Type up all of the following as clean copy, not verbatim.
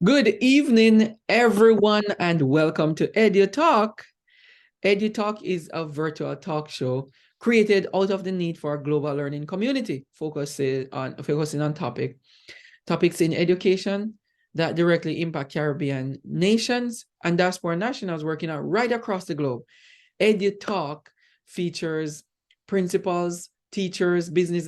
Good evening, everyone, and welcome to EduTALK. EduTALK is a virtual talk show created out of the need for a global learning community, focusing on topics in education that directly impact Caribbean nations and diaspora nationals working out right across the globe. EduTalk features principals, teachers, business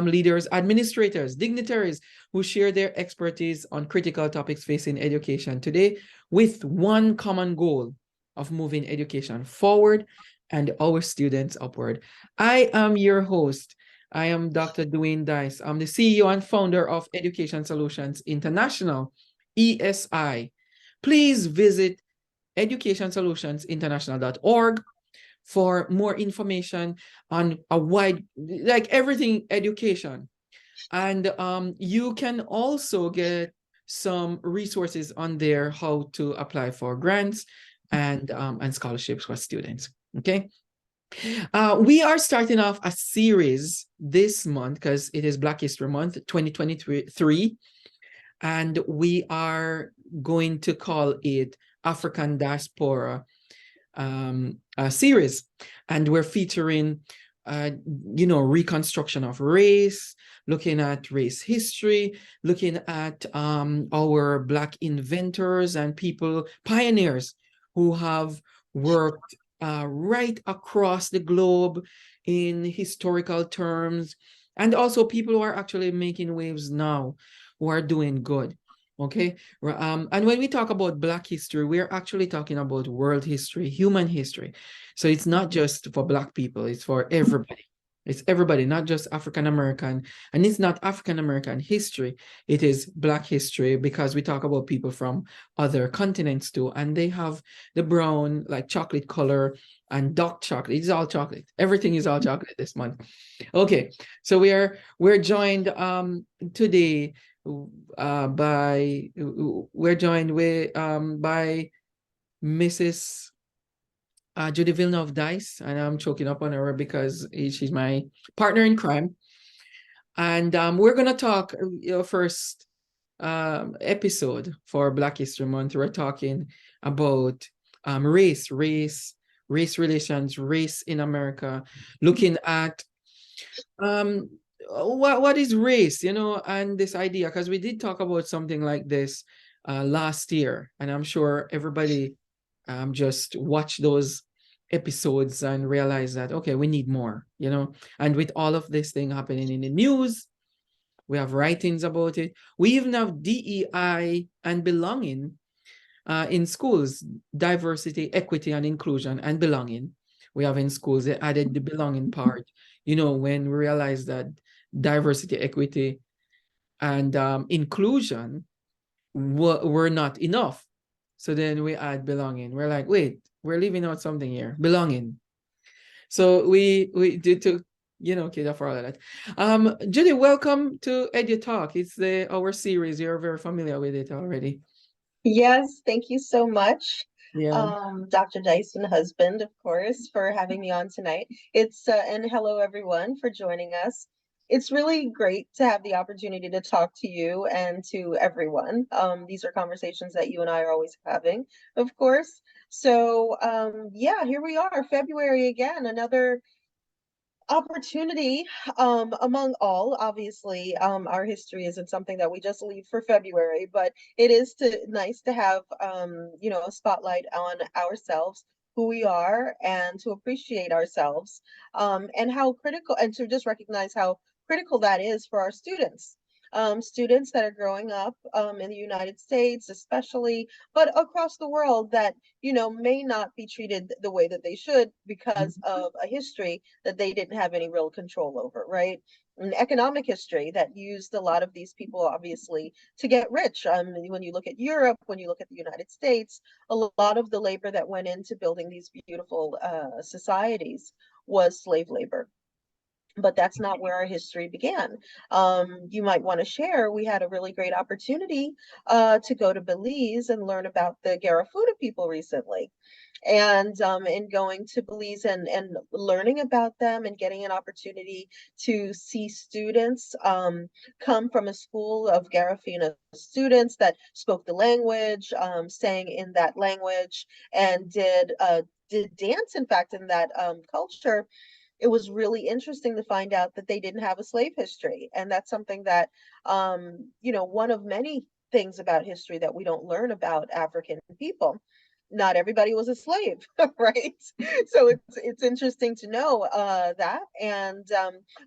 leaders, administrators, dignitaries who share their expertise on critical topics facing education today with one common goal of moving education forward and our students upward. I am your host. I am Dr. Dwayne Dice. I'm the CEO and founder of Education Solutions International, ESI. Please visit educationsolutionsinternational.org for more information on a wide, like everything education. And you can also get some resources on there how to apply for grants and scholarships for students. Okay. We are starting off a series this month because it is Black History Month 2023. And we are going to call it African Diaspora series. And we're featuring, reconstruction of race, looking at race history, looking at our Black inventors and people, pioneers who have worked right across the globe in historical terms, and also people who are actually making waves now, who are doing good. Okay. And when we talk about Black history, we're actually talking about world history, human history. So it's not just for Black people, it's for everybody. It's everybody, not just African American. And it's not African American history, it is Black history, because we talk about people from other continents too. And they have the brown, like chocolate color and dark chocolate. It's all chocolate. Everything is all chocolate this month. Okay. So we're joined today we're joined by Mrs. Judy Villeneuve-Dyce, and I'm choking up on her because she's my partner in crime. And we're gonna talk first episode for Black History Month. We're talking about race relations, race in America, looking at what is race, and this idea, because we did talk about something like this last year, and I'm sure everybody just watch those episodes and realize that, okay, we need more, and with all of this thing happening in the news, we have writings about it. We even have DEI and belonging in schools, diversity, equity, and inclusion and belonging. We have in schools, they added the belonging part, when we realized that diversity, equity, and inclusion were not enough. So then we add belonging. We're like, wait, we're leaving out something here, belonging. So we did to, cater for all of that. Judy, welcome to EduTalk. It's our series. You're very familiar with it already. Yes, thank you so much, Yeah. Dr. Dyson, husband, of course, for having me on tonight. And hello everyone for joining us. It's really great to have the opportunity to talk to you and to everyone. These are conversations that you and I are always having, of course. So, yeah, here we are, February again, another opportunity among all. Obviously, our history isn't something that we just leave for February, but it is nice to have a spotlight on ourselves, who we are, and to appreciate ourselves, and how critical, and to just recognize how critical that is for our students. Students that are growing up in the United States, especially, but across the world, that may not be treated the way that they should because of a history that they didn't have any real control over, right? An economic history that used a lot of these people, obviously, to get rich. When you look at Europe, when you look at the United States, a lot of the labor that went into building these beautiful societies was slave labor. but that's not where our history began. You might want to share, we had a really great opportunity to go to Belize and learn about the Garifuna people recently. And in going to Belize and learning about them and getting an opportunity to see students come from a school of Garifuna students that spoke the language, sang in that language, and did dance, in fact, in that culture. It was really interesting to find out that they didn't have a slave history. And that's something that, one of many things about history that we don't learn about African people. Not everybody was a slave, right? So it's interesting to know that, and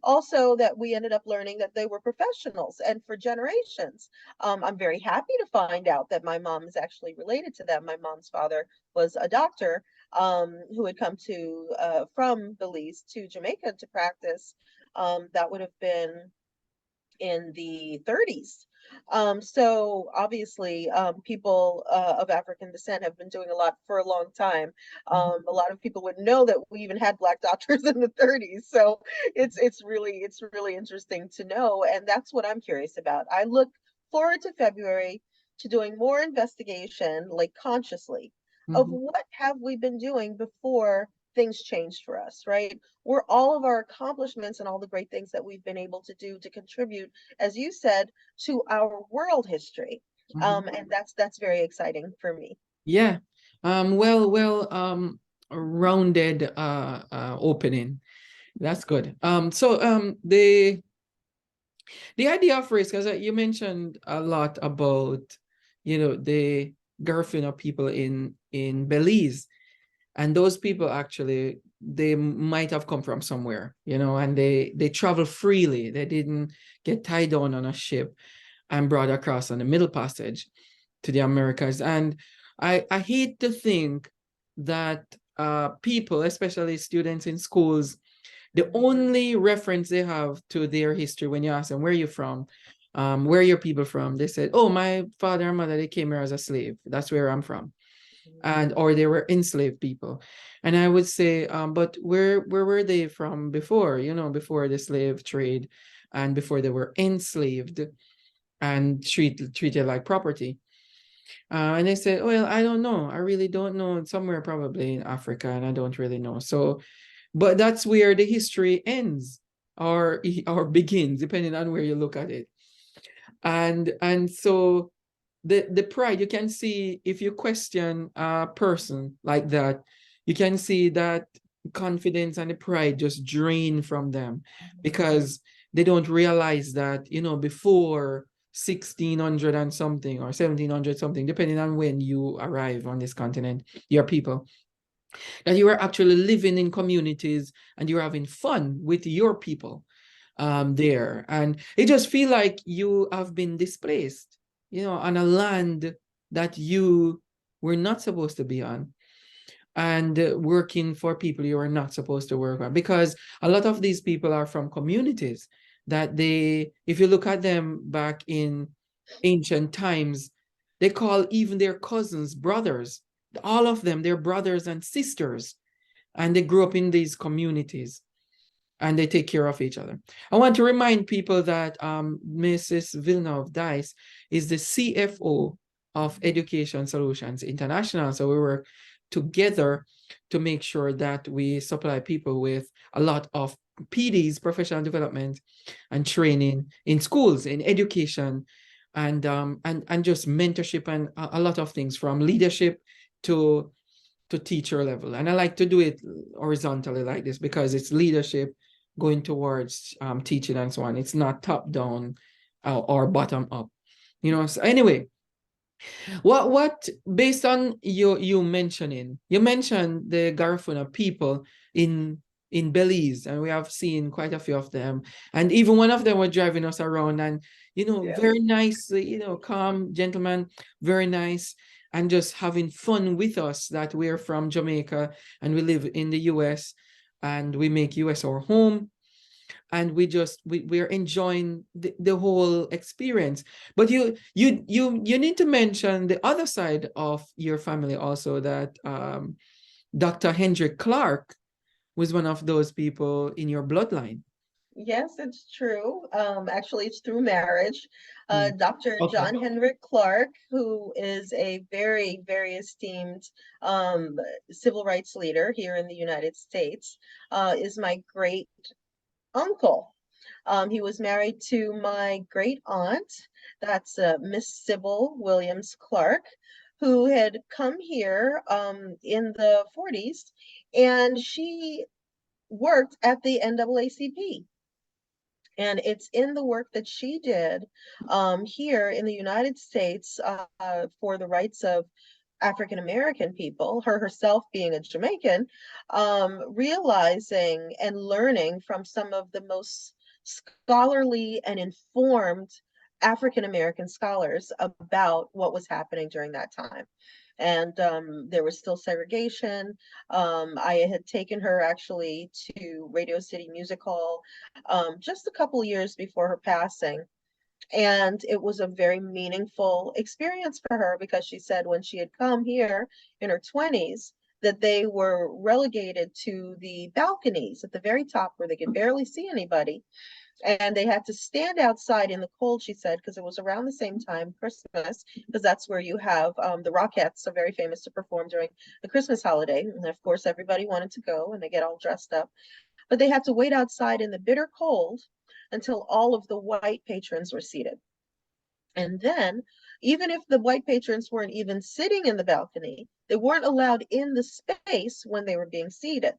also that we ended up learning that they were professionals, and for generations. I'm very happy to find out that my mom is actually related to them. My mom's father was a doctor, who had come to from Belize to Jamaica to practice. That would have been in the 30s. So obviously, people of African descent have been doing a lot for a long time. A lot of people would know that we even had Black doctors in the 30s. So it's really interesting to know, and that's what I'm curious about. I look forward to February, to doing more investigation, like consciously, of Mhm. what have we been doing before things changed for us, right? Were all of our accomplishments and all the great things that we've been able to do to contribute, as you said, to our world history. Mhm. And that's very exciting for me. Yeah. Well, rounded opening. That's good. The idea of race, because you mentioned a lot about, the Garifuna people in Belize, and those people actually, they might have come from somewhere, and they travel freely. They didn't get tied down on a ship and brought across on the Middle Passage to the Americas. And I hate to think that people, especially students in schools, the only reference they have to their history when you ask them, where are you from? Where are your people from? They said, oh, my father and mother, they came here as a slave. That's where I'm from. And or they were enslaved people. And I would say, but where were they from before, before the slave trade and before they were enslaved and treated like property? And they said, well, I don't know. I really don't know. Somewhere probably in Africa, and I don't really know. So, but that's where the history ends or begins, depending on where you look at it. And so the pride, you can see, if you question a person like that, you can see that confidence and the pride just drain from them, because they don't realize that, before 1600 and something or 1700 something, depending on when you arrive on this continent, your people, that you are actually living in communities and you're having fun with your people there. And it just feel like you have been displaced, on a land that you were not supposed to be on, and working for people you are not supposed to work on. Because a lot of these people are from communities that if you look at them back in ancient times, they call even their cousins brothers. All of them, they're brothers and sisters, and they grew up in these communities and they take care of each other. I want to remind people that Mrs. Villeneuve-Dyce is the CFO of Education Solutions International. So we work together to make sure that we supply people with a lot of PDs, professional development and training in schools, in education, and just mentorship, and a lot of things, from leadership to teacher level. And I like to do it horizontally like this, because it's leadership going towards teaching and so on. It's not top down or bottom up. So anyway, what based on you mentioning, you mentioned the Garifuna people in Belize, and we have seen quite a few of them, and even one of them was driving us around, and Yes. very nice, calm gentleman, very nice, and just having fun with us, that we're from Jamaica and we live in the US, and we make US our home, and we're enjoying the whole experience. But you need to mention the other side of your family also, that Dr. Hendrik Clark was one of those people in your bloodline. Yes, it's true. Actually, it's through marriage. Mm. Dr. Okay. John Henrik Clark, who is a very, very esteemed um, civil rights leader here in the United States, is my great uncle. He was married to my great aunt, that's Miss Sybil Williams Clark, who had come here in the 40s, and she worked at the NAACP. And it's in the work that she did here in the United States for the rights of African American people, her herself being a Jamaican, realizing and learning from some of the most scholarly and informed African American scholars about what was happening during that time. And there was still segregation. I had taken her actually to Radio City Music Hall just a couple years before her passing. And it was a very meaningful experience for her because she said when she had come here in her 20s, that they were relegated to the balconies at the very top where they could barely see anybody. And they had to stand outside in the cold, she said, because it was around the same time, Christmas, because that's where you have the Rockettes are very famous to perform during the Christmas holiday. And of course, everybody wanted to go and they get all dressed up. But they had to wait outside in the bitter cold until all of the white patrons were seated. And then, even if the white patrons weren't even sitting in the balcony, they weren't allowed in the space when they were being seated.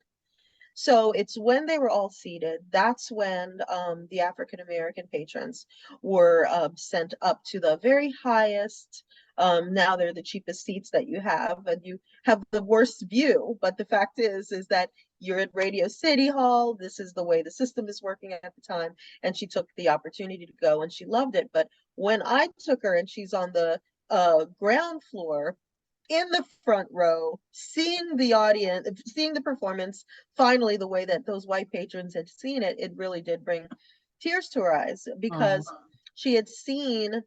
So it's when they were all seated, that's when the African American patrons were sent up to the very highest. Now they're the cheapest seats that you have, and you have the worst view. But the fact is that you're at Radio City Hall. This is the way the system is working at the time. And she took the opportunity to go, and she loved it. But when I took her, and she's on the ground floor, in the front row, seeing the audience, seeing the performance, finally the way that those white patrons had seen it, it really did bring tears to her eyes Oh. because she had seen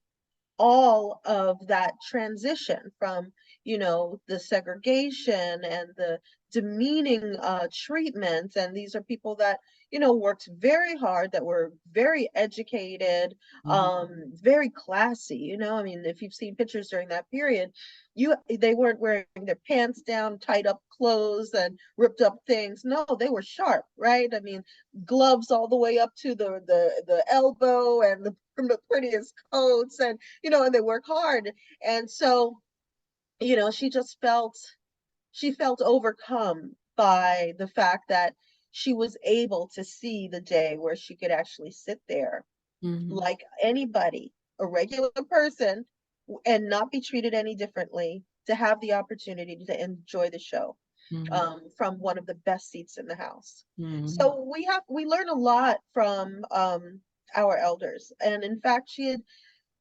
all of that transition from, the segregation and the demeaning treatment. And these are people that, worked very hard, that were very educated, Mhm. very classy. I mean, if you've seen pictures during that period, they weren't wearing their pants down, tied up clothes and ripped up things. No, they were sharp, right? I mean, gloves all the way up to the elbow, and the prettiest coats, and they work hard. And so, she just felt overcome by the fact that she was able to see the day where she could actually sit there Mhm. like anybody, a regular person, and not be treated any differently, to have the opportunity to enjoy the show Mhm. from one of the best seats in the house. Mhm. So we learn a lot from our elders. And in fact, she had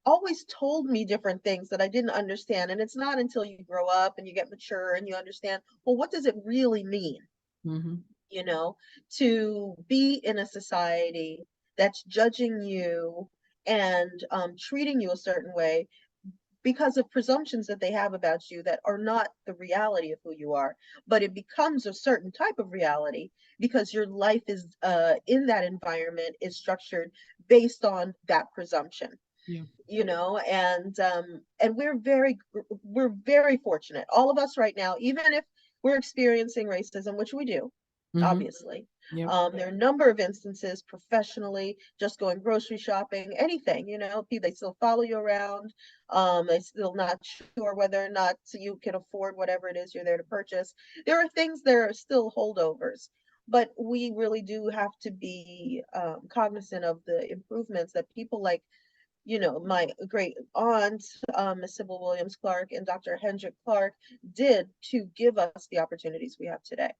always told me different things that I didn't understand. And it's not until you grow up and you get mature and you understand, well, what does it really mean, Mhm. you know, to be in a society that's judging you and treating you a certain way because of presumptions that they have about you that are not the reality of who you are, but it becomes a certain type of reality because your life is in that environment is structured based on that presumption. Yeah. And we're very fortunate, all of us right now, even if we're experiencing racism, which we do, Mhm. obviously. Yep. There are a number of instances professionally, just going grocery shopping, anything, they still follow you around. They still not sure whether or not you can afford whatever it is you're there to purchase. There are things that are still holdovers, but we really do have to be cognizant of the improvements that people like, my great aunt, Miss Sybil Williams Clark, and Dr. Hendrik Clark did to give us the opportunities we have today.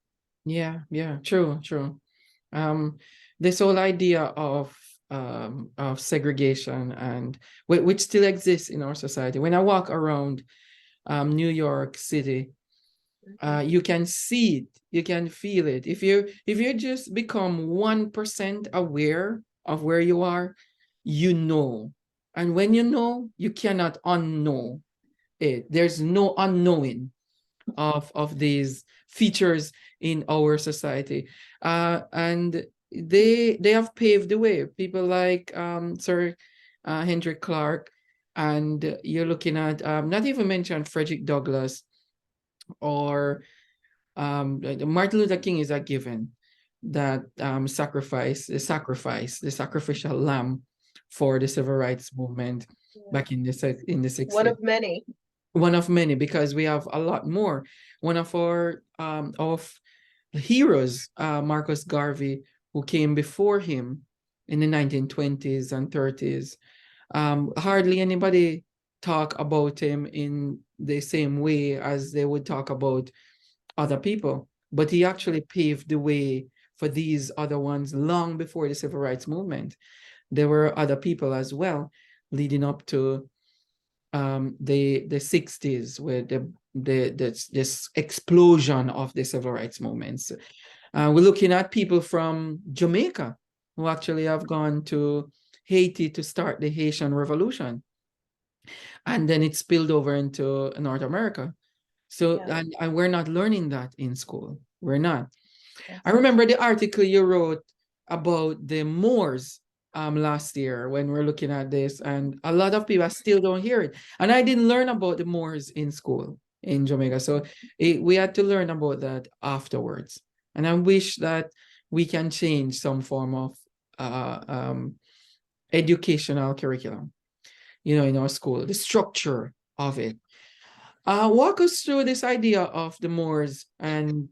Yeah. Yeah. True. True. Um, this whole idea of segregation and which still exists in our society. When I walk around New York City, Mhm. you can see it, you can feel it. If you just become 1% aware of where you are, you know. And when you know, you cannot unknow it. There's no unknowing of these features in our society. And they have paved the way. People like Sir Hendrik Clark, and you're looking at not even mention Frederick Douglass or Martin Luther King is a given that the sacrificial lamb for the civil rights movement Yeah. back in the One 60s. of many. One of many, because we have a lot more. One of our of heroes, Marcus Garvey, who came before him in the 1920s and 30s. Hardly anybody talk about him in the same way as they would talk about other people, but he actually paved the way for these other ones long before the civil rights movement. There were other people as well leading up to the 60s, where this explosion of the civil rights movements. We're looking at people from Jamaica who actually have gone to Haiti to start the Haitian Revolution, and then it spilled over into North America. So, Yeah. and we're not learning that in school. We're not. I Yes. remember the article you wrote about the Moors last year when we're looking at this, and a lot of people still don't hear it. And I didn't learn about the Moors in school in Jamaica, so we had to learn about that afterwards. And I wish that we can change some form of uh, um, educational curriculum, in our school, the structure of it. Walk us through this idea of the Moors and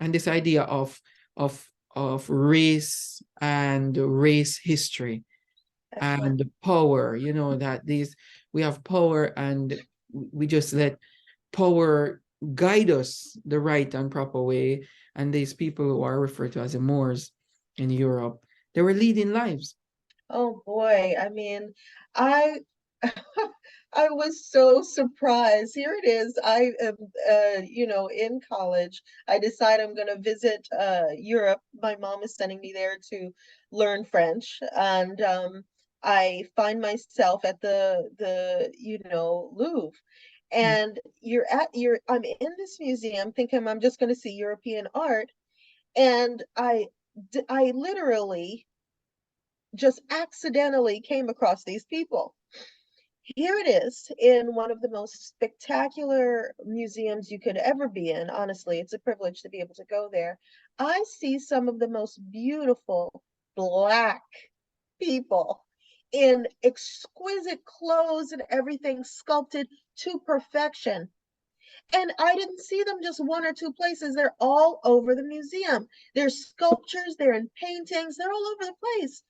this idea of of race history Excellent. and power. That these we have power, and we just let power guide us the right and proper way. And these people who are referred to as the Moors in Europe, they were leading lives. Oh boy. I mean, I I was so surprised. Here it is. I am, in college. I decide I'm going to visit Europe. My mom is sending me there to learn French, and I find myself at the Louvre. And I'm in this museum thinking I'm just going to see European art, and I literally just accidentally came across these people. Here it is in one of the most spectacular museums you could ever be in. Honestly, it's a privilege to be able to go there. I see some of the most beautiful Black people in exquisite clothes and everything sculpted to perfection. And I didn't see them just one or two places. They're all over the museum. There's sculptures, they're in paintings, they're all over the place.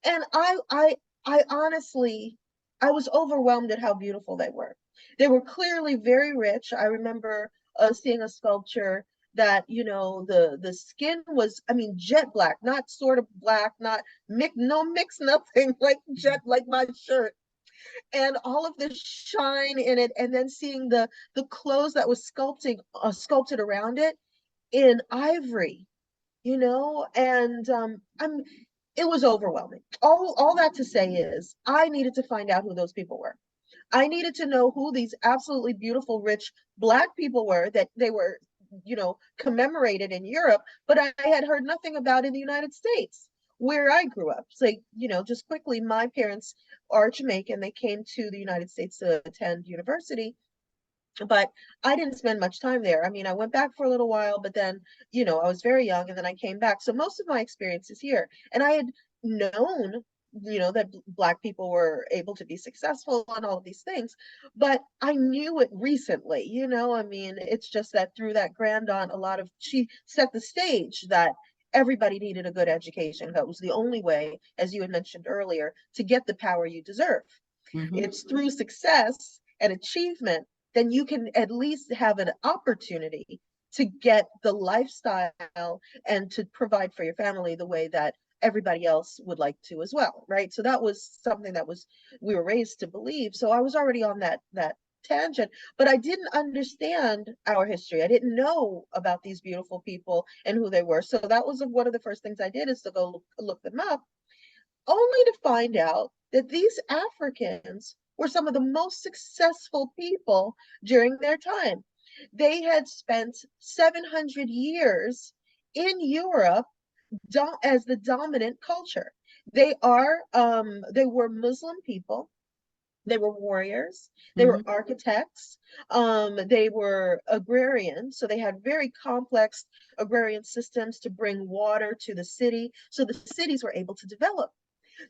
And I honestly, I was overwhelmed at how beautiful they were. They were clearly very rich. I remember seeing a sculpture that, the skin was, I mean, jet black, not sort of black, not mix, no mix, nothing, like jet, like my shirt, and all of the shine in it, and then seeing the clothes that was sculpted around it in ivory, and it was overwhelming. All that to say is I needed to find out who those people were. I needed to know who these absolutely beautiful, rich Black people were that they were, commemorated in Europe, but I had heard nothing about in the United States where I grew up. So, just quickly, my parents are Jamaican. They came to the United States to attend university, but I didn't spend much time there. I mean, I went back for a little while, but then, I was very young and then I came back. So most of my experience is here. And I had known, that Black people were able to be successful and all of these things, but I knew it recently, I mean, it's just that through that grand aunt, she set the stage that everybody needed a good education. That was the only way, as you had mentioned earlier, to get the power you deserve. Mhm. It's through success and achievement, then you can at least have an opportunity to get the lifestyle and to provide for your family the way that everybody else would like to as well, right? So that was something that was we were raised to believe. So I was already on that tangent, but I didn't understand our history. I didn't know about these beautiful people and who they were. So that was one of the first things I did, is to go look them up, only to find out that these Africans were some of the most successful people during their time. They had spent 700 years in Europe as the dominant culture. They were Muslim people. They were warriors. They were Mhm. architects. They were agrarian. So they had very complex agrarian systems to bring water to the city. So the cities were able to develop.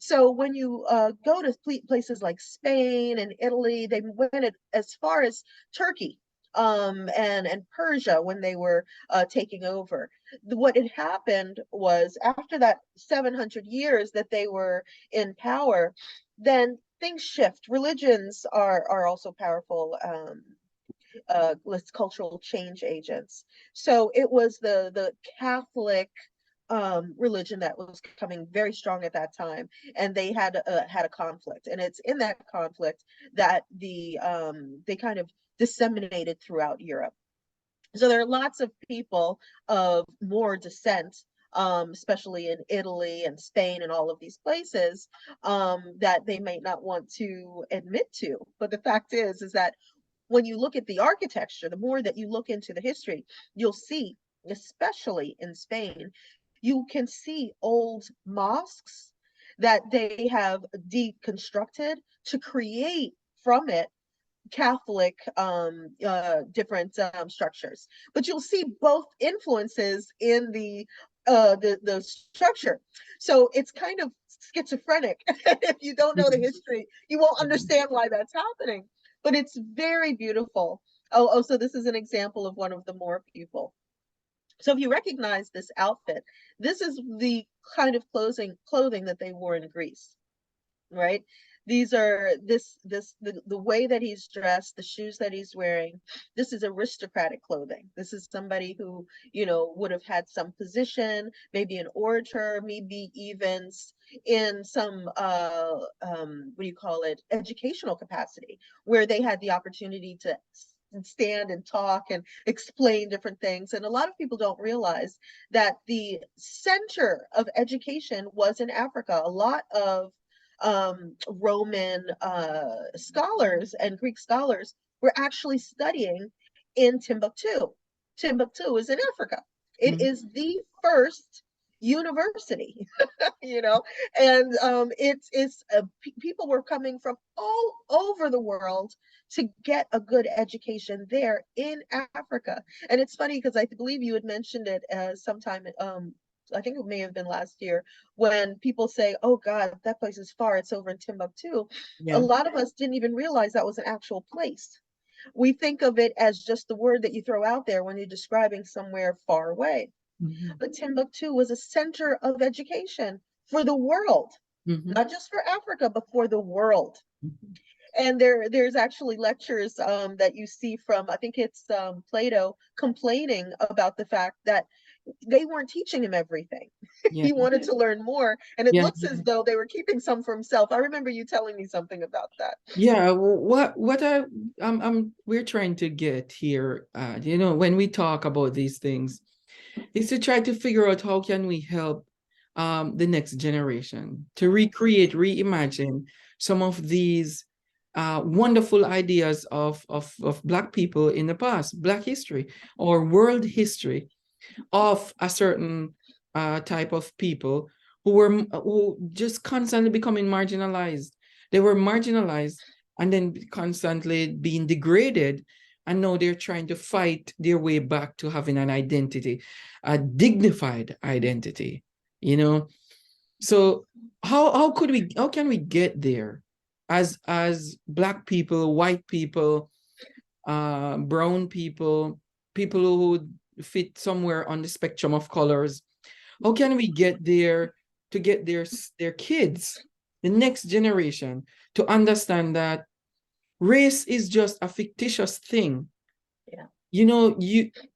So when you go to places like Spain and Italy, they went as far as Turkey, and Persia when they were taking over. What had happened was after that 700 years that they were in power, then things shift. Religions are also powerful. Cultural change agents. So it was the Catholic religion that was coming very strong at that time, and they had a conflict, and it's in that conflict that they kind of disseminated throughout Europe. So there are lots of people of more descent, especially in Italy and Spain and all of these places, that they might not want to admit to. But the fact is that when you look at the architecture, the more that you look into the history, you'll see, especially in Spain, you can see old mosques that they have deconstructed to create from it Catholic different structures. But you'll see both influences in the structure. So it's kind of schizophrenic. If you don't know the Mhm. history, you won't understand why that's happening. But it's very beautiful. Oh, so this is an example of one of the more people. So if you recognize this outfit, this is the kind of clothing that they wore in Greece, right? These are the way that he's dressed, the shoes that he's wearing. This is aristocratic clothing. This is somebody who, would have had some position, maybe an orator, maybe even in some what do you call it, educational capacity, where they had the opportunity to stand and talk and explain different things. And a lot of people don't realize that the center of education was in Africa. A lot of Roman scholars and Greek scholars were actually studying in Timbuktu. Timbuktu is in Africa. It Mhm. is the first university, you know, and people were coming from all over the world to get a good education there in Africa. And it's funny because I believe you had mentioned it sometime I think it may have been last year, when people say, oh God, that place is far, it's over in Timbuktu. A Yeah. lot of us didn't even realize that was an actual place. We think of it as just the word that you throw out there when you're describing somewhere far away. Mhm. But Timbuktu was a center of education for the world, Mhm. not just for Africa, but for the world. Mhm. And there's actually lectures that you see from, I think it's Plato, complaining about the fact that they weren't teaching him everything. Yeah. He wanted to learn more, and it Yeah. looks as though they were keeping some for himself. I remember you telling me something about that. Yeah, we're trying to get here, when we talk about these things, is to try to figure out how can we help the next generation to recreate, reimagine some of these wonderful ideas of Black people in the past, Black history or world history of a certain type of people who just constantly becoming marginalized. They were marginalized and then constantly being degraded, and now they're trying to fight their way back to having an identity, a dignified identity. You know, so how can we get there as Black people, white people, brown people, people who fit somewhere on the spectrum of colors? How can we get there to get their kids, the next generation, to understand that race is just a fictitious thing? Yeah. You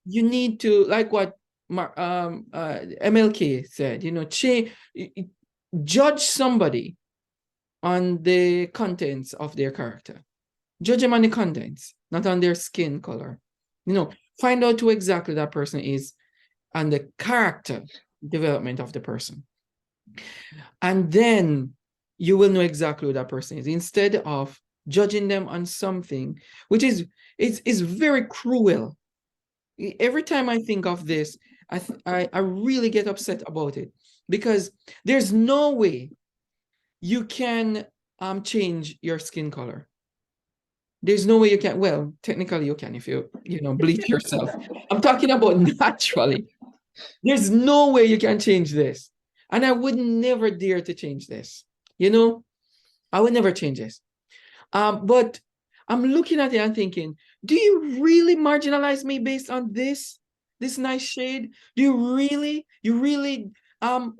need to, like what MLK said, judge somebody on the contents of their character. Judge them on the contents, not on their skin color. Find out who exactly that person is and the character development of the person. And then you will know exactly who that person is, instead of judging them on something, which is very cruel. Every time I think of this, I really get upset about it, because there's no way you can change your skin color. There's no way you can. Well, technically you can if you know, bleach yourself. I'm talking about naturally. There's no way you can change this. And I would never dare to change this. You know, I would never change this. But I'm looking at it and thinking, do you really marginalize me based on this nice shade? Do you really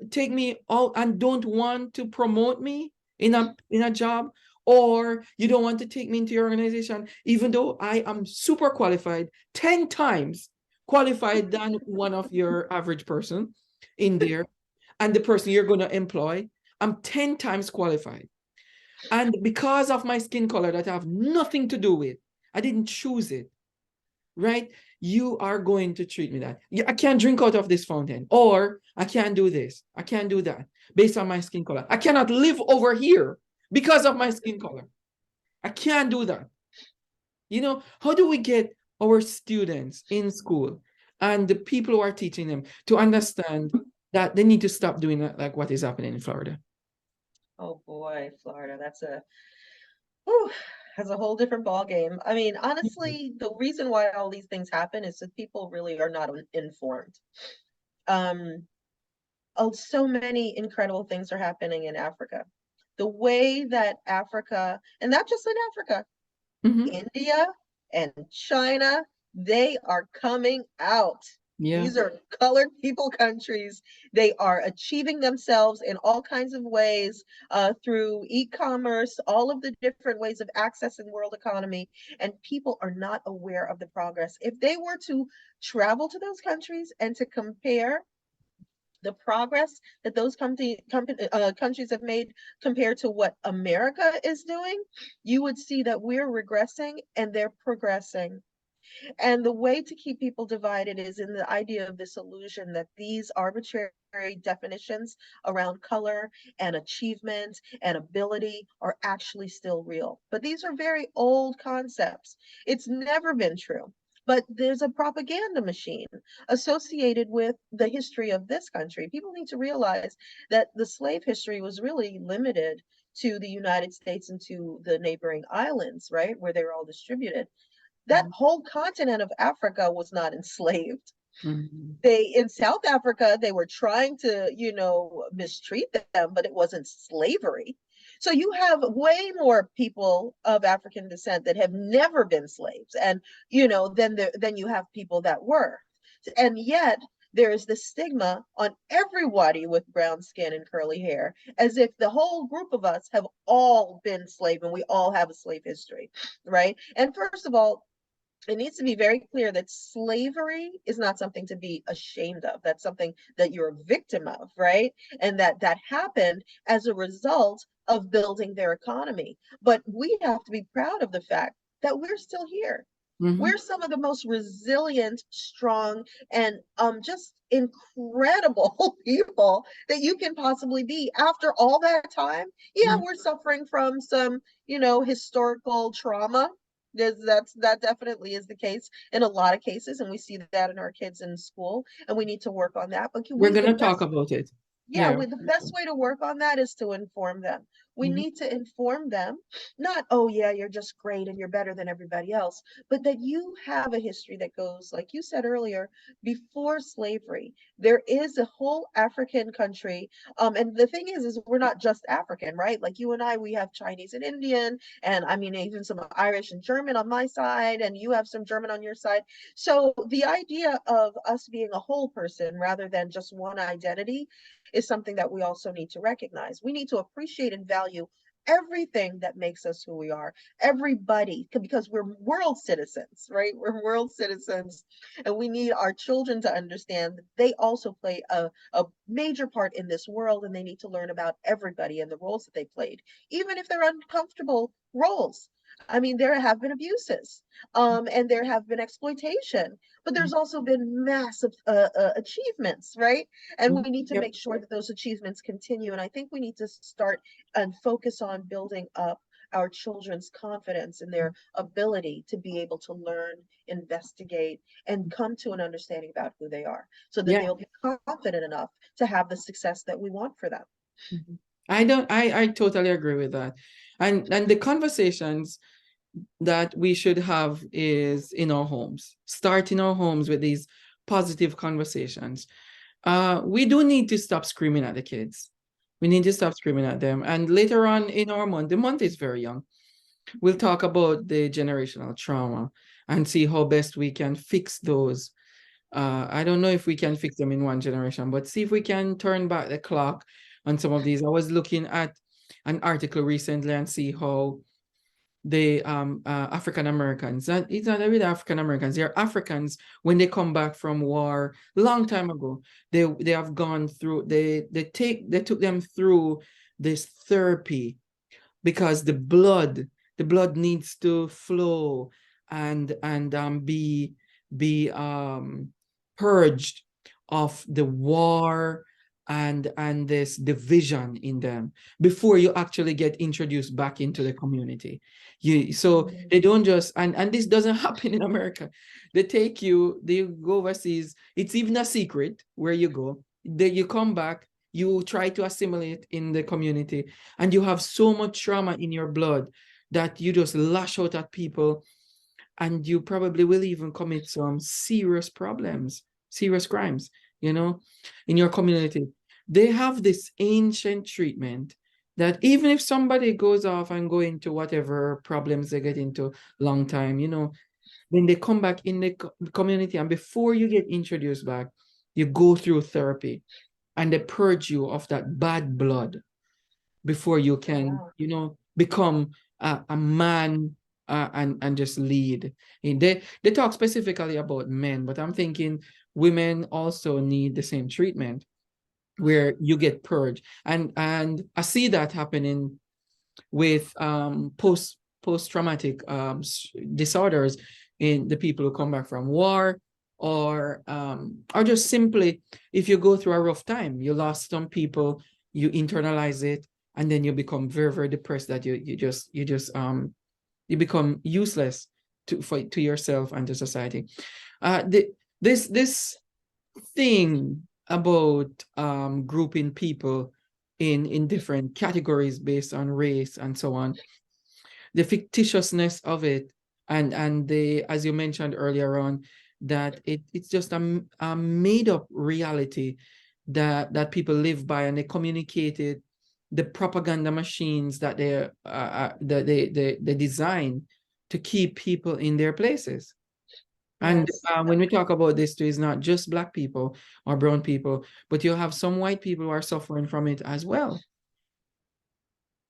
take me out and don't want to promote me in a job? Or you don't want to take me into your organization, even though I am super qualified, 10 times qualified than one of your average person in there, and the person you're going to employ, I'm 10 times qualified. And because of my skin color that I have nothing to do with, I didn't choose it, right? You are going to treat me that. I can't drink out of this fountain, or I can't do this, I can't do that based on my skin color. I cannot live over here because of my skin color. I can't do that. You know, how do we get our students in school and the people who are teaching them to understand that they need to stop doing that, like what is happening in Florida? Oh boy, Florida, whew, that's a whole different ball game. I mean, honestly, the reason why all these things happen is that people really are not informed. Um, oh, so many incredible things are happening in Africa. The way that Africa, and not just in Africa, Mm-hmm. India and China, they are coming out. Yeah. These are colored people countries. They are achieving themselves in all kinds of ways through e-commerce, all of the different ways of accessing world economy, and people are not aware of the progress. If they were to travel to those countries and to compare the progress that those countries have made compared to what America is doing, you would see that we're regressing and they're progressing. And the way to keep people divided is in the idea of this illusion that these arbitrary definitions around color and achievement and ability are actually still real. But these are very old concepts. It's never been true. But there's a propaganda machine associated with the history of this country. People need to realize that the slave history was really limited to the United States and to the neighboring islands, right, where they were all distributed. That whole continent of Africa was not enslaved. Mm-hmm. They in South Africa, they were trying to, mistreat them, but it wasn't slavery. So you have way more people of African descent that have never been slaves, and then you have people that were, and yet there is the stigma on everybody with brown skin and curly hair, as if the whole group of us have all been slave and we all have a slave history, right? And first of all, it needs to be very clear that slavery is not something to be ashamed of. That's something that you're a victim of, right? And that happened as a result of building their economy. But we have to be proud of the fact that we're still here. Mm-hmm. We're some of the most resilient, strong, and just incredible people that you can possibly be after all that time. Yeah, Mm-hmm. we're suffering from some, historical trauma. That definitely is the case in a lot of cases, and we see that in our kids in school, and we need to work on that. But We're the gonna talk best about it. yeah, Yeah. with the best way to work on that is to inform them. We Mm-hmm. need to inform them, not, oh yeah, you're just great and you're better than everybody else, but that you have a history that goes, like you said earlier, before slavery. There is a whole African country. And the thing is we're not just African, right? Like you and I, we have Chinese and Indian, and I mean, even some Irish and German on my side, and you have some German on your side. So the idea of us being a whole person rather than just one identity is something that we also need to recognize. We need to appreciate and value everything that makes us who we are, everybody, because we're world citizens, right? We're world citizens, and we need our children to understand that they also play a major part in this world, and they need to learn about everybody and the roles that they played, even if they're uncomfortable roles. I mean, there have been abuses, and there have been exploitation, but there's also been massive achievements, right? And Mm-hmm. we need to Yep. make sure that those achievements continue. And I think we need to start and focus on building up our children's confidence and their ability to be able to learn, investigate, and come to an understanding about who they are, so that Yeah. they'll be confident enough to have the success that we want for them. Mhm. I totally agree with that. And the conversations that we should have is in our homes. Start in our homes with these positive conversations. We do need to stop screaming at the kids. We need to stop screaming at them. And later on in our month, the month is very young. We'll talk about the generational trauma and see how best we can fix those. I don't know if we can fix them in one generation, but see if we can turn back the clock on some of these. I was looking at an article recently and see how the African Americans, it's not really African Americans, they're Africans when they come back from war long time ago. They have gone through, they took them through this therapy because the blood needs to flow and be purged of the war and this division in them before you actually get introduced back into the community. So they don't just, and this doesn't happen in America. They go overseas. It's even a secret where you go. You come back, you try to assimilate in the community, and you have so much trauma in your blood that you just lash out at people, and you probably will even commit some serious problems, serious crimes, in your community. They have this ancient treatment that even if somebody goes off and go into whatever problems they get into long time, when they come back in the community, and before you get introduced back, you go through therapy and they purge you of that bad blood before you can, become a man, and just lead. And they talk specifically about men, but I'm thinking women also need the same treatment where you get purged. And I see that happening with post-traumatic disorders in the people who come back from war, or just simply if you go through a rough time, you lost some people, you internalize it, and then you become very, very depressed that you become useless to yourself and to society. This thing about grouping people in different categories based on race and so on, the fictitiousness of it, and the, as you mentioned earlier on, that it's just a made up reality that people live by, and they communicated the propaganda machines that they design to keep people in their places. And Yes. when we talk about this too, it's not just Black people or brown people, but you have some white people who are suffering from it as well.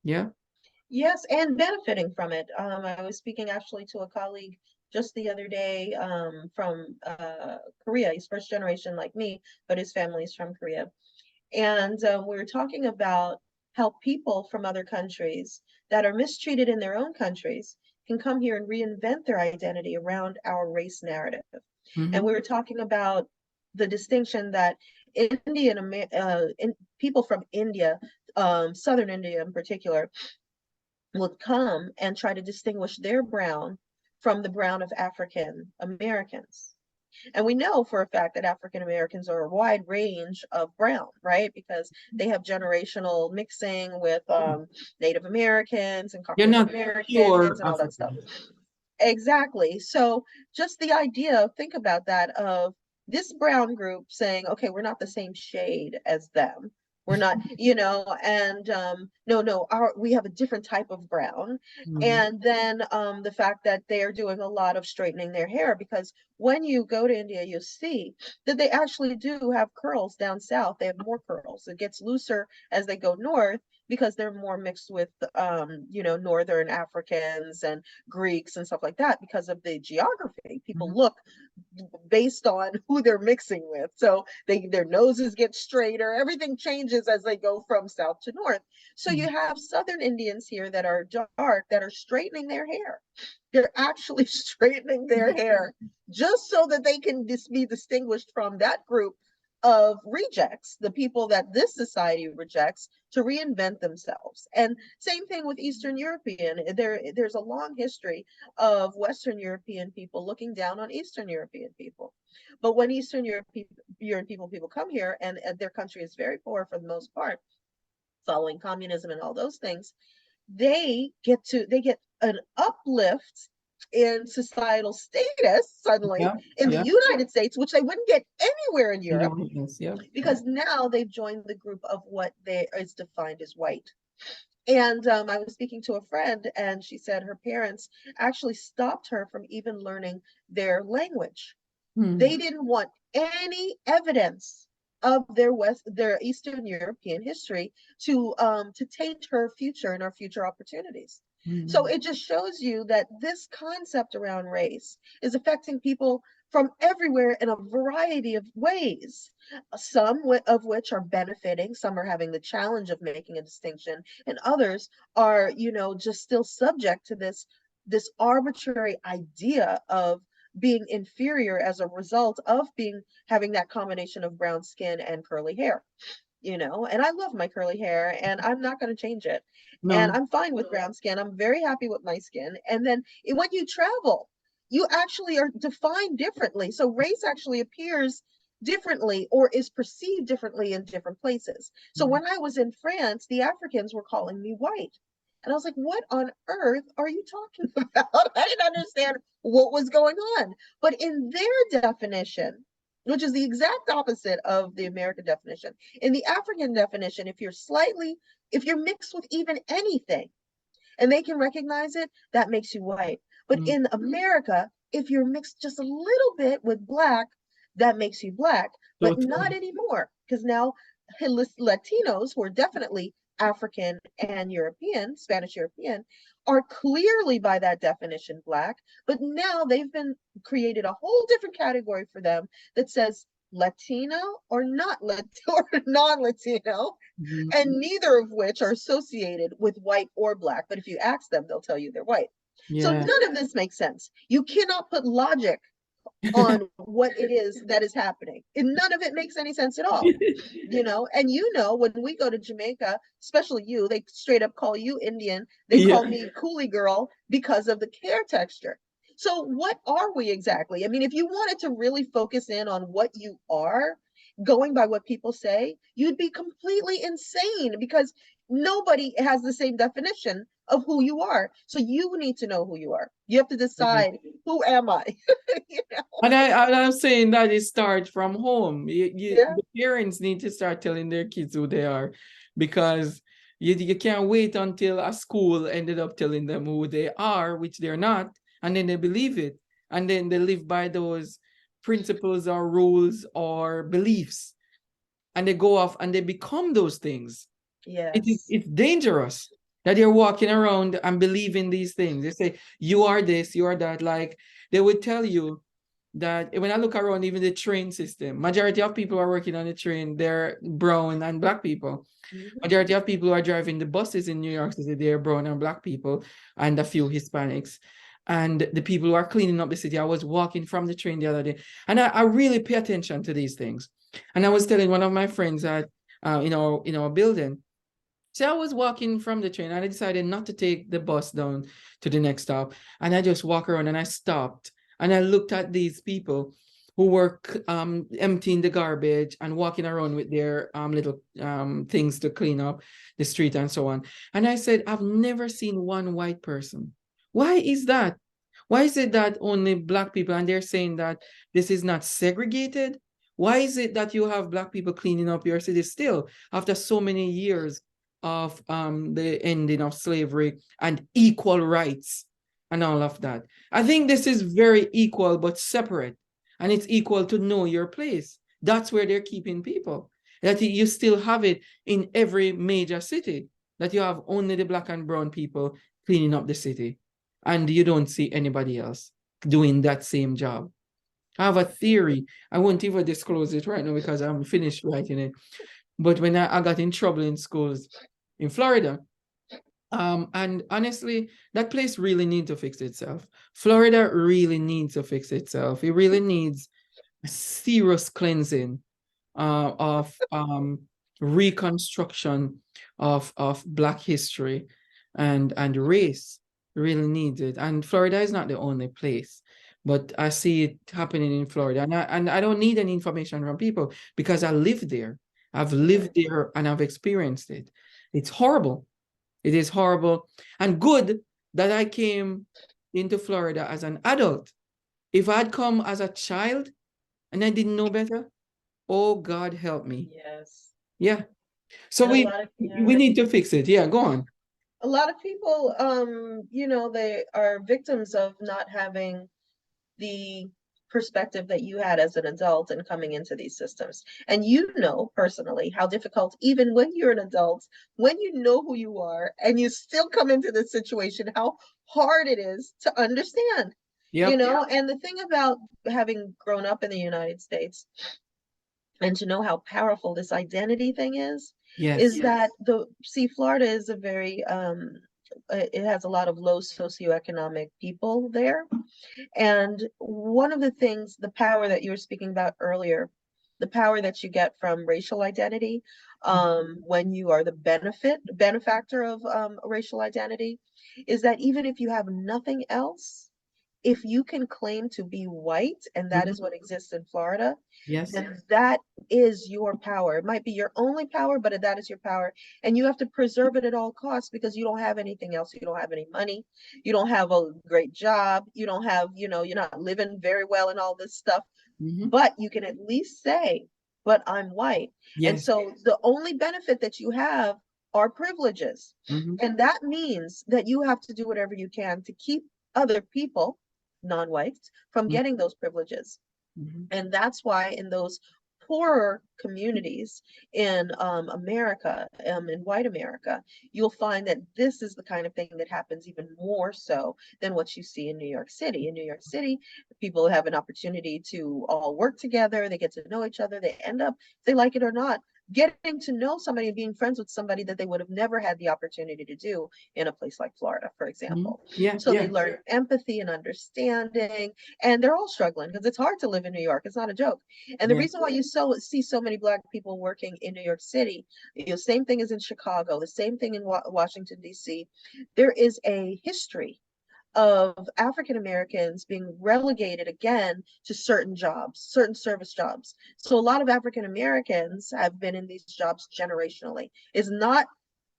Yeah. Yes, and benefiting from it. I was speaking actually to a colleague just the other day, from Korea. He's first generation like me, but his family's from Korea. And we were talking about how people from other countries that are mistreated in their own countries can come here and reinvent their identity around our race narrative. And we were talking about the distinction that people from India, Southern India in particular, would come and try to distinguish their brown from the brown of African Americans. And we know for a fact that African Americans are a wide range of brown, right? Because they have generational mixing with Native Americans and You're Caucasian not Americans pure and all that stuff. African. Exactly. So just the idea, think about that, of this brown group saying, okay, we're not the same shade as them. We're not, and no, we have a different type of brown. Mhm. And then the fact that they are doing a lot of straightening their hair, because when you go to India, you'll see that they actually do have curls down south. They have more curls. It gets looser as they go north because they're more mixed with, Northern Africans and Greeks and stuff like that because of the geography. People Mhm. look based on who they're mixing with. So their noses get straighter. Everything changes as they go from south to north. So you have Southern Indians here that are dark that are straightening their hair. They're actually straightening their hair just so that they can be distinguished from that group of rejects, the people that this society rejects, to reinvent themselves. And same thing with Eastern European. There's a long history of Western European people looking down on Eastern European people. But when Eastern European people come here, and their country is very poor for the most part, following communism and all those things, they get an uplift in societal status suddenly Yeah, in the yeah. United States, which they wouldn't get anywhere in Europe, Yeah. because now they've joined the group of what they is defined as white. And I was speaking to a friend, and she said her parents actually stopped her from even learning their language. They didn't want any evidence of their Eastern European history to taint her future and her future opportunities. So it just shows you that this concept around race is affecting people from everywhere in a variety of ways, some of which are benefiting, some are having the challenge of making a distinction, and others are, just still subject to this arbitrary idea of being inferior as a result of having that combination of brown skin and curly hair. And I love my curly hair, and I'm not going to change it. And No. I'm fine with brown skin. I'm very happy with my skin. And then when you travel, you actually are defined differently. So race actually appears differently or is perceived differently in different places. So when I was in France, the Africans were calling me white. And I was like, what on earth are you talking about? I didn't understand what was going on. But in their definition, which is the exact opposite of the American definition, in the African definition, if you're mixed with even anything and they can recognize it, that makes you white. But in America, if you're mixed just a little bit with black, that makes you black, but not anymore, because now Latinos, who are definitely African and European, Spanish European, are clearly by that definition black, but now they've been created a whole different category for them that says Latino or not or non-Latino, and neither of which are associated with white or black. But if you ask them, they'll tell you they're white. So Yeah. none of this makes sense. You cannot put logic on what it is that is happening. And none of it makes any sense at all. And when we go to Jamaica, especially you, they straight up call you Indian. They Yeah. call me coolie girl because of the hair texture. So what are we exactly? I mean, if you wanted to really focus in on what you are, going by what people say, you'd be completely insane, because nobody has the same definition of who you are. So you need to know who you are. You have to decide, who am I? And I'm saying that it starts from home. Yeah. The parents need to start telling their kids who they are, because you can't wait until a school ended up telling them who they are, which they're not, and then they believe it. And then they live by those principles or rules or beliefs. And they go off and they become those things. Yes. It's dangerous that you're walking around and believing these things. They say, you are this, you are that. Like, they would tell you that when I look around, even the train system, majority of people who are working on the train, they're brown and black people. Majority of people who are driving the buses in New York City, they're brown and black people, and a few Hispanics. And the people who are cleaning up the city, I was walking from the train the other day, and I really pay attention to these things. And I was telling one of my friends that, in our building, so I was walking from the train, and I decided not to take the bus down to the next stop. And I just walk around, and I stopped and I looked at these people who were emptying the garbage and walking around with their little things to clean up the street and so on. And I said, I've never seen one white person. Why is that? Why is it that only black people, and they're saying that this is not segregated? Why is it that you have black people cleaning up your city still after so many years of the ending of slavery and equal rights and all of that? I think this is very equal but separate, and it's equal to know your place. That's where they're keeping people. That you still have it in every major city, that you have only the black and brown people cleaning up the city, and you don't see anybody else doing that same job. I have a theory. I won't even disclose it right now because I'm finished writing it. But when I got in trouble in schools in Florida, and honestly, that place really needs to fix itself. Florida really needs to fix itself. It really needs a serious cleansing. of reconstruction of Black history and race really needed. And Florida is not the only place, but I see it happening in Florida. And I don't need any information from people because I live there. I've lived there and I've experienced it. It's horrible. It is horrible and good that I came into Florida as an adult. If I'd come as a child and I didn't know better, oh God help me. Yes. Yeah. So And a lot of, we need to fix it. Yeah, go on. a lot of people, you know, they are victims of not having the perspective that you had as an adult and coming into these systems. And you know personally how difficult, even when you're an adult, when you know who you are and you still come into this situation, how hard it is to understand. You Yep. know, and the thing about having grown up in the United States and to know how powerful this identity thing is Yes. that Florida is a very it has a lot of low socioeconomic people there. And one of the things, the power that you were speaking about earlier, the power that you get from racial identity, when you are the benefactor of racial identity, is that even if you have nothing else, if you can claim to be white, and that Mhm. is what exists in Florida, Yes. then that is your power. It might be your only power, but that is your power. And you have to preserve it at all costs because you don't have anything else. You don't have any money. You don't have a great job. You don't have, you know, you're not living very well and all this stuff. Mhm. But you can at least say, but I'm white. And Yes. so the only benefit that you have are privileges. Mhm. And that means that you have to do whatever you can to keep other people, non-whites, from Mhm. getting those privileges. Mhm. And that's why in those poorer communities in America, in white America, you'll find that this is the kind of thing that happens even more so than what you see in New York City. In New York City, people have an opportunity to all work together, they get to know each other, they end up, if they like it or not, getting to know somebody and being friends with somebody that they would have never had the opportunity to do in a place like Florida, for Mhm. example. Yeah. So Yeah. they learn empathy and understanding, and they're all struggling because it's hard to live in New York. It's not a joke. And the Yeah. reason why you see so many Black people working in New York City, you know, same thing as in Chicago, the same thing in Washington, D.C. There is a history of African Americans being relegated again to certain jobs, certain service jobs. So a lot of African Americans have been in these jobs generationally. It's not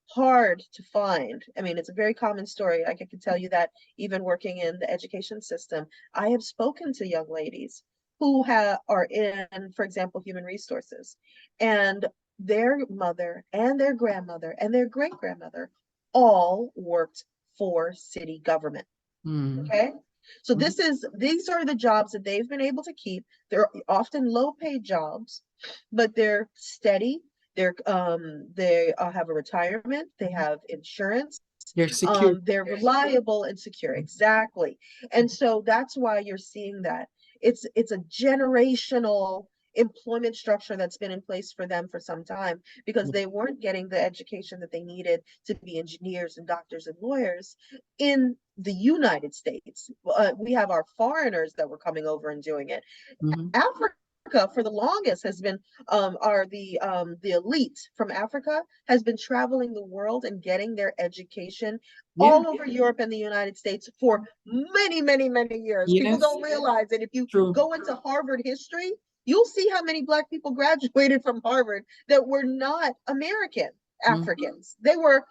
hard to find. I mean, it's a very common story. I can tell you that even working in the education system, I have spoken to young ladies who are in, for example, human resources, and their mother and their grandmother and their great grandmother all worked for city government. Mhm. Okay. So Mhm. these are the jobs that they've been able to keep. They're often low paid jobs, but they're steady. They have a retirement, they have insurance, They're secure. they're reliable and secure. Exactly. And so that's why you're seeing that. It's a generational employment structure that's been in place for them for some time because they weren't getting the education that they needed to be engineers and doctors and lawyers in the United States. We have our foreigners that were coming over and doing it. Mhm. Africa for the longest has been are the elite from Africa has been traveling the world and getting their education Yeah. all over Europe and the United States for many, many, many years. People Yes. don't realize that if you True. go into Harvard history, you'll see how many Black people graduated from Harvard that were not American Mhm. Africans. They were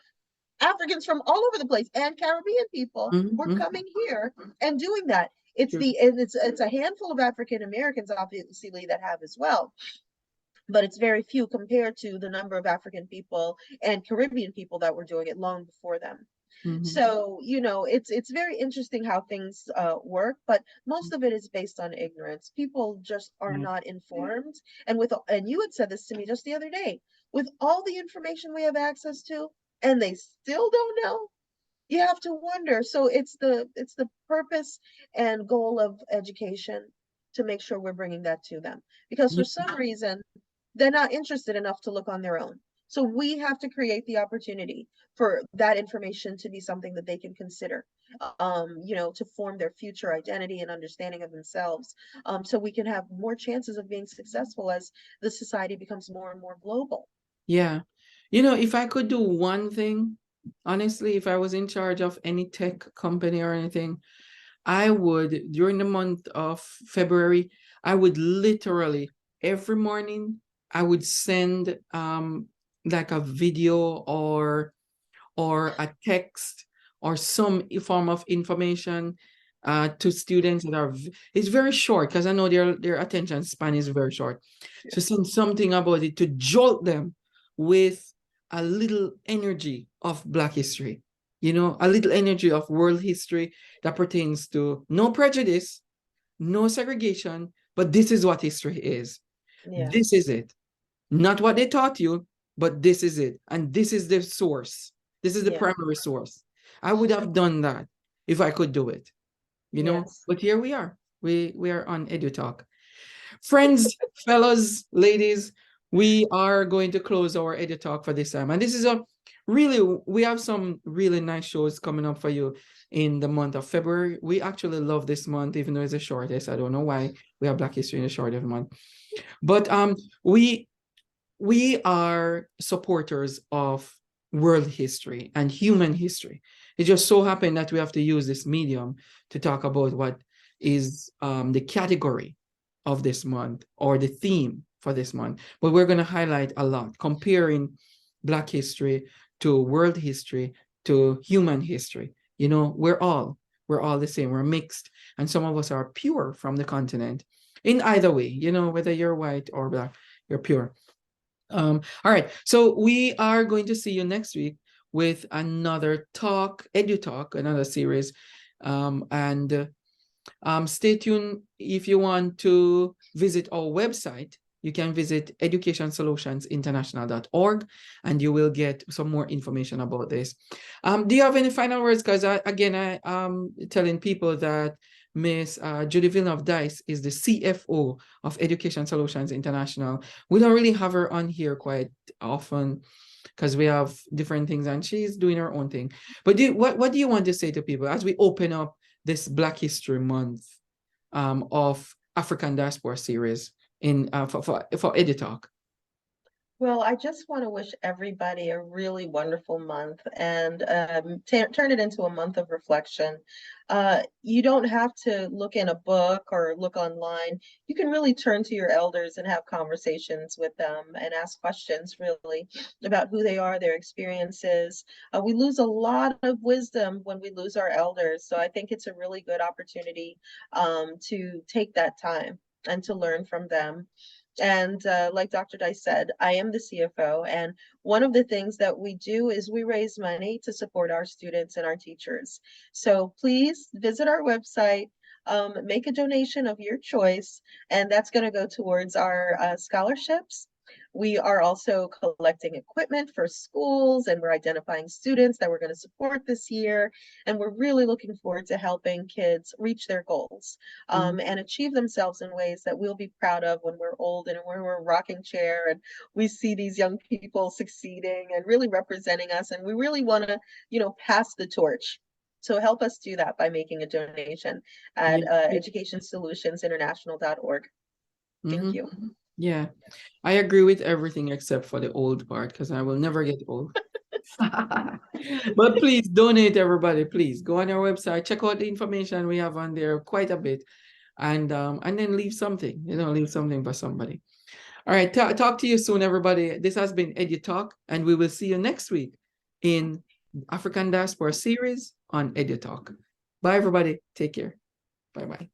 Africans from all over the place and Caribbean people Mhm. were Mhm. coming here and doing that. True. It's a handful of African Americans obviously that have as well, but it's very few compared to the number of African people and Caribbean people that were doing it long before them. Mhm. So, you know, it's very interesting how things work, but most of it is based on ignorance. People just are Yeah. not informed. And you had said this to me just the other day, with all the information we have access to, and they still don't know, you have to wonder. So it's the purpose and goal of education to make sure we're bringing that to them because for Yeah. some reason they're not interested enough to look on their own. So we have to create the opportunity for that information to be something that they can consider, to form their future identity and understanding of themselves. So we can have more chances of being successful as the society becomes more and more global. Yeah. If I could do one thing, honestly, if I was in charge of any tech company or anything, I would, during the month of February, I would literally every morning, I would send like a video or a text or some form of information to students that are, it's very short because I know their attention span is very short. So send something about it to jolt them with a little energy of Black history, a little energy of world history that pertains to no prejudice, no segregation, but this is what history is. Yeah. This is it. Not what they taught you, but this is it. And this is the source. This is the Yeah. primary source. I would have done that if I could do it, Yes. but here we are. We are on EduTalk. Friends, fellows, ladies, we are going to close our EduTalk for this time. And this is we have some really nice shows coming up for you in the month of February. We actually love this month, even though it's the shortest. I don't know why we have Black History in the shortest month. But we are supporters of world history and human history. It just so happened that we have to use this medium to talk about what is the category of this month or the theme for this month. But we're going to highlight a lot, comparing Black history to world history to human history. We're all the same. We're mixed, and some of us are pure from the continent. In either way, whether you're white or Black, you're pure. All right. So we are going to see you next week with another EduTalk, another series. And stay tuned. If you want to visit our website, you can visit educationsolutionsinternational.org and you will get some more information about this. Do you have any final words? Because I telling people that Miss Judy Villeneuve-Dyce is the CFO of Education Solutions International. We don't really have her on here quite often because we have different things and she's doing her own thing. But what do you want to say to people as we open up this Black History Month of African Diaspora series for EduTalk? Well, I just want to wish everybody a really wonderful month and turn it into a month of reflection. You don't have to look in a book or look online. You can really turn to your elders and have conversations with them and ask questions really about who they are, their experiences. We lose a lot of wisdom when we lose our elders. So I think it's a really good opportunity to take that time and to learn from them. And like Dr. Dyce said, I am the CFO. And one of the things that we do is we raise money to support our students and our teachers. So please visit our website, make a donation of your choice, and that's going to go towards our scholarships. We are also collecting equipment for schools, and we're identifying students that we're going to support this year. And we're really looking forward to helping kids reach their goals and achieve themselves in ways that we'll be proud of when we're old and when we're rocking chair and we see these young people succeeding and really representing us. And we really want to, pass the torch. So help us do that by making a donation at educationsolutionsinternational.org. Thank you. Yeah, I agree with everything except for the old part because I will never get old. But please donate, everybody. Please go on our website, check out the information we have on there quite a bit, and then leave something. Leave something for somebody. All right, talk to you soon, everybody. This has been EduTalk, and we will see you next week in African Diaspora series on EduTalk. Bye, everybody. Take care. Bye-bye.